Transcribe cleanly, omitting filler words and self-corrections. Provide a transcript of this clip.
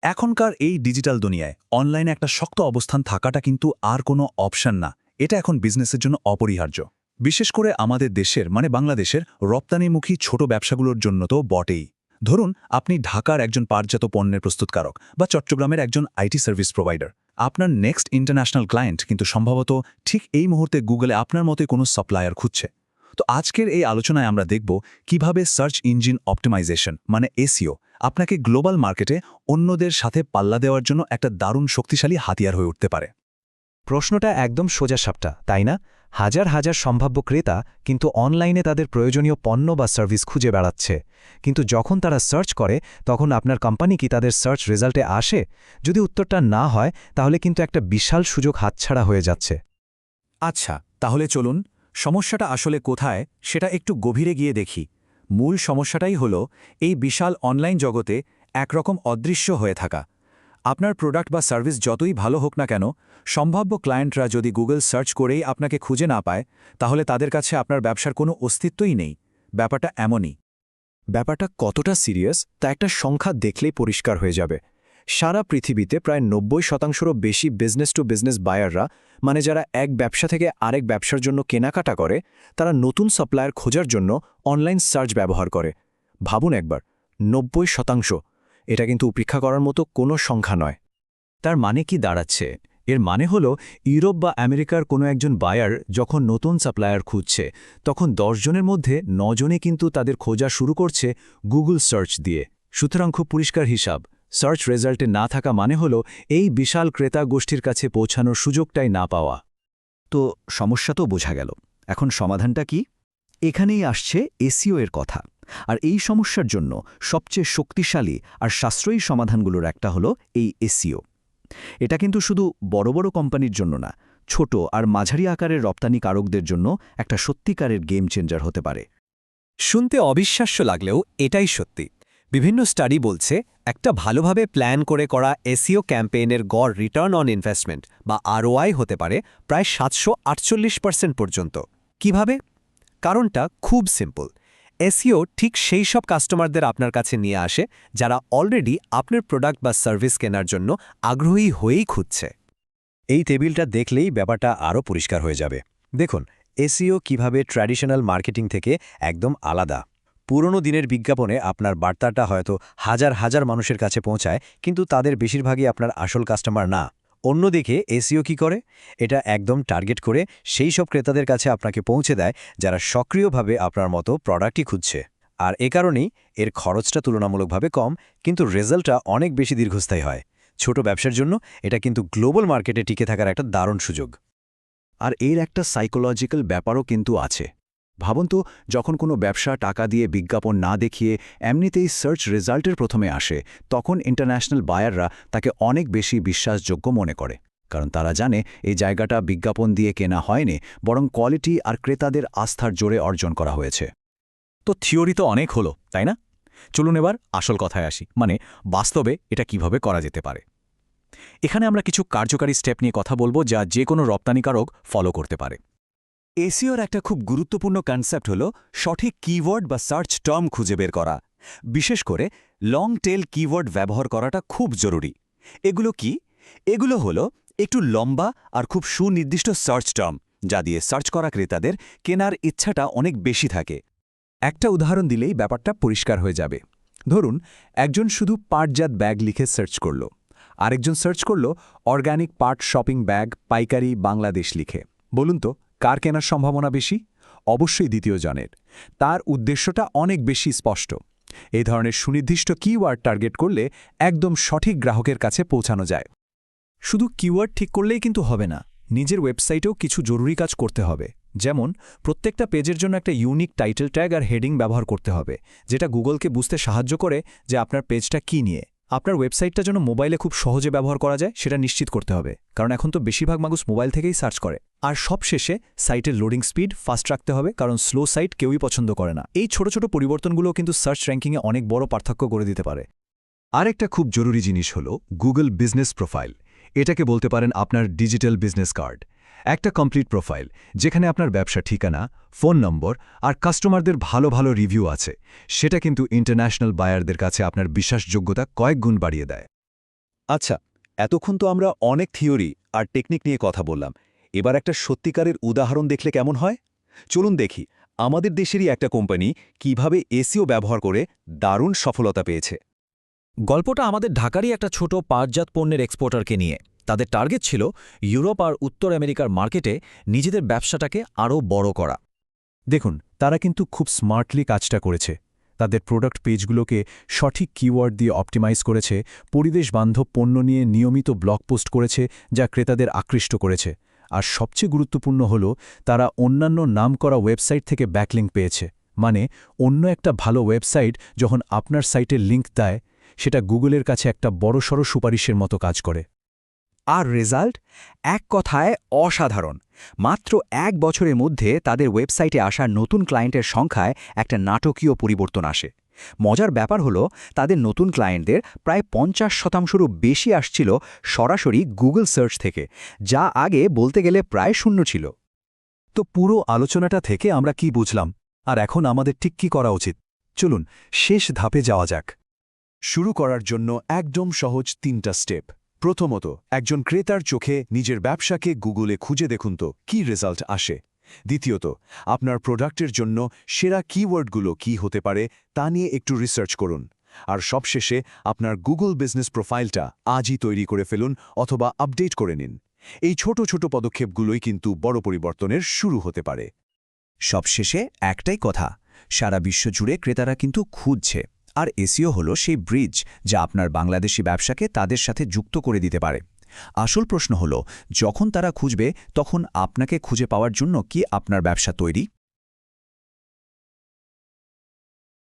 এখনকার এই ডিজিটাল দুনিয়ায় অনলাইনে একটা শক্ত অবস্থান থাকাটা কিন্তু আর কোনো অপশন না। এটা এখন বিজনেসের জন্য অপরিহার্য। বিশেষ করে আমাদের দেশের বাংলাদেশের রপ্তানিমুখী ছোট ব্যবসাগুলোর জন্য তো বটেই। ধরুন আপনি ঢাকার একজন পাটজাত পণ্যের প্রস্তুতকারক বা চট্টগ্রামের একজন আইটি সার্ভিস প্রোভাইডার। আপনার নেক্সট ইন্টারন্যাশনাল ক্লায়েন্ট কিন্তু সম্ভবত ঠিক এই মুহূর্তে গুগলে আপনার মতোই কোনো সাপ্লায়ার খুঁজছে। তো আজকের এই আলোচনায় আমরা দেখব কিভাবে সার্চ ইঞ্জিন অপটিমাইজেশন এসইও আপনাকে গ্লোবাল মার্কেটে অন্যদের সাথে পাল্লা দেওয়ার জন্য একটা দারুণ শক্তিশালী হাতিয়ার হয়ে উঠতে পারে। প্রশ্নটা একদম সোজাসাপটা, তাই না? হাজার হাজার সম্ভাব্য ক্রেতা কিন্তু অনলাইনে তাদের প্রয়োজনীয় পণ্য বা সার্ভিস খুঁজে বেড়াচ্ছে, কিন্তু যখন তারা সার্চ করে তখন আপনার কোম্পানি কি তাদের সার্চ রেজাল্টে আসে? যদি উত্তরটা না হয়, তাহলে কিন্তু একটা বিশাল সুযোগ হাতছাড়া হয়ে যাচ্ছে। আচ্ছা, তাহলে চলুন সমস্যাটা আসলে কোথায় সেটা একটু গভীরে গিয়ে দেখি। মূল সমস্যাটাই হল এই বিশাল অনলাইন জগতে একরকম অদৃশ্য হয়ে থাকা। আপনার প্রোডাক্ট বা সার্ভিস যতই ভালো হোক না কেন, সম্ভাব্য ক্লায়েন্টরা যদি গুগল সার্চ করেই আপনাকে খুঁজে না পায়, তাহলে তাদের কাছে আপনার ব্যবসার কোনো অস্তিত্বই নেই। ব্যাপারটা এমনই। ব্যাপারটা কতটা সিরিয়াস তা একটা সংখ্যা দেখলেই পরিষ্কার হয়ে যাবে। সারা পৃথিবীতে প্রায় 90%রও বেশি বিজনেস টু বিজনেস বায়াররা, মানে যারা এক ব্যবসা থেকে আরেক ব্যবসার জন্য কেনাকাটা করে, তারা নতুন সাপ্লায়ার খোঁজার জন্য অনলাইন সার্চ ব্যবহার করে। ভাবুন একবার, 90%। এটা কিন্তু উপেক্ষা করার মতো কোনো সংখ্যা নয়। তার মানে কি দাঁড়াচ্ছে? এর মানে হলো ইউরোপ বা আমেরিকার কোনো একজন বায়ার যখন নতুন সাপ্লায়ার খুঁজছে, তখন 10 জনের মধ্যে 9 জনে কিন্তু তাদের খোঁজা শুরু করছে গুগল সার্চ দিয়ে। সুতরাং খুব পরিষ্কার হিসাব, সার্চ রেজাল্টে না থাকা মানে হলো এই বিশাল ক্রেতা গোষ্ঠীর কাছে পৌঁছানোর সুযোগটাই না পাওয়া। তো সমস্যা তো বোঝা গেল, এখন সমাধানটা কি? এখানেই আসছে এসইও এর কথা। আর এই সমস্যার জন্য সবচেয়ে শক্তিশালী আর সাশ্রয়ী সমাধানগুলোর একটা হলো এই এসইও। এটা কিন্তু শুধু বড় বড় কোম্পানির জন্য না, ছোট আর মাঝারি আকারের রপ্তানিকারকদের জন্য একটা সত্যিকারের গেম চেঞ্জার হতে পারে। শুনতে অবিশ্বাস্য লাগলেও এটাই সত্যি। বিভিন্ন স্টাডি বলছে একটা ভালোভাবে প্ল্যান করে করা এসইও ক্যাম্পেইনের গড় রিটার্ন অন ইনভেস্টমেন্ট বা আরওআই হতে পারে প্রায় 748% পর্যন্ত। কিভাবে? কারণটা খুব সিম্পল। এসইও ঠিক সেই সব কাস্টমারদের আপনার কাছে নিয়ে আসে যারা অলরেডি আপনার প্রোডাক্ট বা সার্ভিস কেনার জন্য আগ্রহী হয়েই খুঁজছে। এই টেবিলটা দেখলেই ব্যাপারটা আরও পরিষ্কার হয়ে যাবে। দেখুন, এসইও কিভাবে ট্র্যাডিশনাল মার্কেটিং থেকে একদম আলাদা। পুরনো দিনের বিজ্ঞাপনে আপনার বার্তাটা হয়তো হাজার হাজার মানুষের কাছে পৌঁছায়, কিন্তু তাদের বেশিরভাগই আপনার আসল কাস্টমার না। অন্যদিকে এসইও কি করে? এটা একদম টার্গেট করে সেই সব ক্রেতাদের কাছে আপনাকে পৌঁছে দেয় যারা সক্রিয়ভাবে আপনার মতো প্রোডাক্টই খুঁজছে। আর এ কারণেই এর খরচটা তুলনামূলকভাবে কম, কিন্তু রেজাল্টটা অনেক বেশি দীর্ঘস্থায়ী হয়। ছোট ব্যবসার জন্য এটা কিন্তু গ্লোবাল মার্কেটে টিকে থাকার একটা দারুণ সুযোগ। আর এর একটা সাইকোলজিক্যাল ব্যাপারও কিন্তু আছে। ভাবুন তো, যখন কোনো ব্যবসা টাকা দিয়ে বিজ্ঞাপন না দেখিয়ে এমনিতেই সার্চ রেজাল্টের প্রথমে আসে, তখন ইন্টারন্যাশনাল বায়াররা তাকে অনেক বেশি বিশ্বাসযোগ্য মনে করে। কারণ তারা জানে এই জায়গাটা বিজ্ঞাপন দিয়ে কেনা হয়নি, বরং কোয়ালিটি আর ক্রেতাদের আস্থার জোরে অর্জন করা হয়েছে। তো থিওরি তো অনেক হলো, তাই না? চলুন এবার আসল কথায় আসি, বাস্তবে এটা কিভাবে করা যেতে পারে। এখানে আমরা কিছু কার্যকারী স্টেপ নিয়ে কথা বলবো যা যে কোনো রপ্তানিকারক ফলো করতে পারে। এসইওর একটা খুব গুরুত্বপূর্ণ কনসেপ্ট হল সঠিক কিওয়ার্ড বা সার্চ টার্ম খুঁজে বের করা। বিশেষ করে লং টেল কিওয়ার্ড ব্যবহার করাটা খুব জরুরি। এগুলো কি? এগুলো হলো একটু লম্বা আর খুব সুনির্দিষ্ট সার্চ টার্ম, যা দিয়ে সার্চ করা ক্রেতাদের কেনার ইচ্ছাটা অনেক বেশি থাকে। একটা উদাহরণ দিলেই ব্যাপারটা পরিষ্কার হয়ে যাবে। ধরুন একজন শুধু পাটজাত ব্যাগ লিখে সার্চ করল, আরেকজন সার্চ করল অর্গানিক পাট শপিং ব্যাগ পাইকারি বাংলাদেশ লিখে। বলুন তো, কার কেনার সম্ভাবনা বেশি? অবশ্যই দ্বিতীয় জনের। তার উদ্দেশ্যটা অনেক বেশি স্পষ্ট। এই ধরনের সুনির্দিষ্ট কিওয়ার্ড টার্গেট করলে একদম সঠিক গ্রাহকের কাছে পৌঁছানো যায়। শুধু কিওয়ার্ড ঠিক করলেই কিন্তু হবে না, নিজের ওয়েবসাইটেও কিছু জরুরি কাজ করতে হবে। যেমন প্রত্যেকটা পেজের জন্য একটা ইউনিক টাইটেল ট্যাগ আর হেডিং ব্যবহার করতে হবে, যেটা গুগলকে বুঝতে সাহায্য করে যে আপনার পেজটা কী নিয়ে। আপনার ওয়েবসাইটটা যেন মোবাইলে খুব সহজে ব্যবহার করা যায় সেটা নিশ্চিত করতে হবে, কারণ এখন তো বেশিরভাগ মানুষ মোবাইল থেকেই সার্চ করে। আর সবশেষে সাইটের লোডিং স্পিড ফাস্ট রাখতে হবে, কারণ স্লো সাইট কেউই পছন্দ করে না। এই ছোট ছোট পরিবর্তনগুলো কিন্তু সার্চ র্যাঙ্কিংয়ে অনেক বড় পার্থক্য করে দিতে পারে। আরেকটা খুব জরুরি জিনিস হল গুগল বিজনেস প্রোফাইল। এটাকে বলতে পারেন আপনার ডিজিটাল বিজনেস কার্ড। একটা কমপ্লিট প্রোফাইল যেখানে আপনার ব্যবসা ঠিকানা, ফোন নম্বর আর কাস্টমারদের ভালো ভালো রিভিউ আছে, সেটা কিন্তু ইন্টারন্যাশনাল বায়ারদের কাছে আপনার বিশ্বাসযোগ্যতা কয়েক গুণ বাড়িয়ে দেয়। আচ্ছা, এতক্ষণ তো আমরা অনেক থিওরি আর টেকনিক নিয়ে কথা বললাম। এবার একটা সত্যিকারের উদাহরণ দেখলে কেমন হয়? চলুন দেখি আমাদের দেশেরই একটা কোম্পানি কিভাবে এসইও ব্যবহার করে দারুণ সফলতা পেয়েছে। গল্পটা আমাদের ঢাকারই একটা ছোট পাটজাত পণ্যের এক্সপোর্টারকে নিয়ে। তাদের টার্গেট ছিল ইউরোপ আর উত্তর আমেরিকার মার্কেটে নিজেদের ব্যবসাটাকে আরও বড় করা। দেখুন, তারা কিন্তু খুব স্মার্টলি কাজটা করেছে। তাদের প্রোডাক্ট পেজগুলোকে সঠিক কিওয়ার্ড দিয়ে অপটিমাইজ করেছে, পরিবেশ বান্ধব পণ্য নিয়ে নিয়মিত ব্লগ পোস্ট করেছে, যা ক্রেতাদের আকৃষ্ট করেছে। আর সবচেয়ে গুরুত্বপূর্ণ হল তারা অন্যান্য নামকরা ওয়েবসাইট থেকে ব্যাকলিঙ্ক পেয়েছে। মানে অন্য একটা ভালো ওয়েবসাইট যখন আপনার সাইটের লিঙ্ক দেয়, সেটা গুগলের কাছে একটা বড়সড় সুপারিশের মতো কাজ করে। আর রেজাল্ট এক কথায় অসাধারণ। মাত্র ১ বছরের মধ্যে তাদের ওয়েবসাইটে আসা নতুন ক্লায়েন্টের সংখ্যায় একটা নাটকীয় পরিবর্তন আসে। মজার ব্যাপার হলো তাদের নতুন ক্লায়েন্টদের প্রায় ৫০%রও বেশি আসছিল সরাসরি গুগল সার্চ থেকে, যা আগে বলতে গেলে প্রায় শূন্য ছিল। তো পুরো আলোচনাটা থেকে আমরা কি বুঝলাম, আর এখন আমাদের ঠিক কী করা উচিত? চলুন শেষ ধাপে যাওয়া যাক। শুরু করার জন্য একদম সহজ ৩টা স্টেপ। প্রথমত, একজন ক্রেতার চোখে নিজের ব্যবসাকে গুগলে খুঁজে দেখুন তো কী রেজাল্ট আসে। দ্বিতীয়ত, আপনার প্রোডাক্টের জন্য সেরা কিওয়ার্ডগুলো কী হতে পারে তা নিয়ে একটু রিসার্চ করুন। আর সবশেষে আপনার গুগল বিজনেস প্রোফাইলটা আজই তৈরি করে ফেলুন অথবা আপডেট করে নিন। এই ছোট ছোট পদক্ষেপগুলোই কিন্তু বড় পরিবর্তনের শুরু হতে পারে। সবশেষে একটাই কথা, সারা বিশ্ব জুড়ে ক্রেতারা কিন্তু খুঁজছে, আর এসইও হলো সেই ব্রিজ যা আপনার বাংলাদেশি ব্যবসাকে তাদের সাথে যুক্ত করে দিতে পারে। আসল প্রশ্ন হলো, যখন তারা খুঁজবে তখন আপনাকে খুঁজে পাওয়ার জন্য কি আপনার ব্যবসা তৈরি?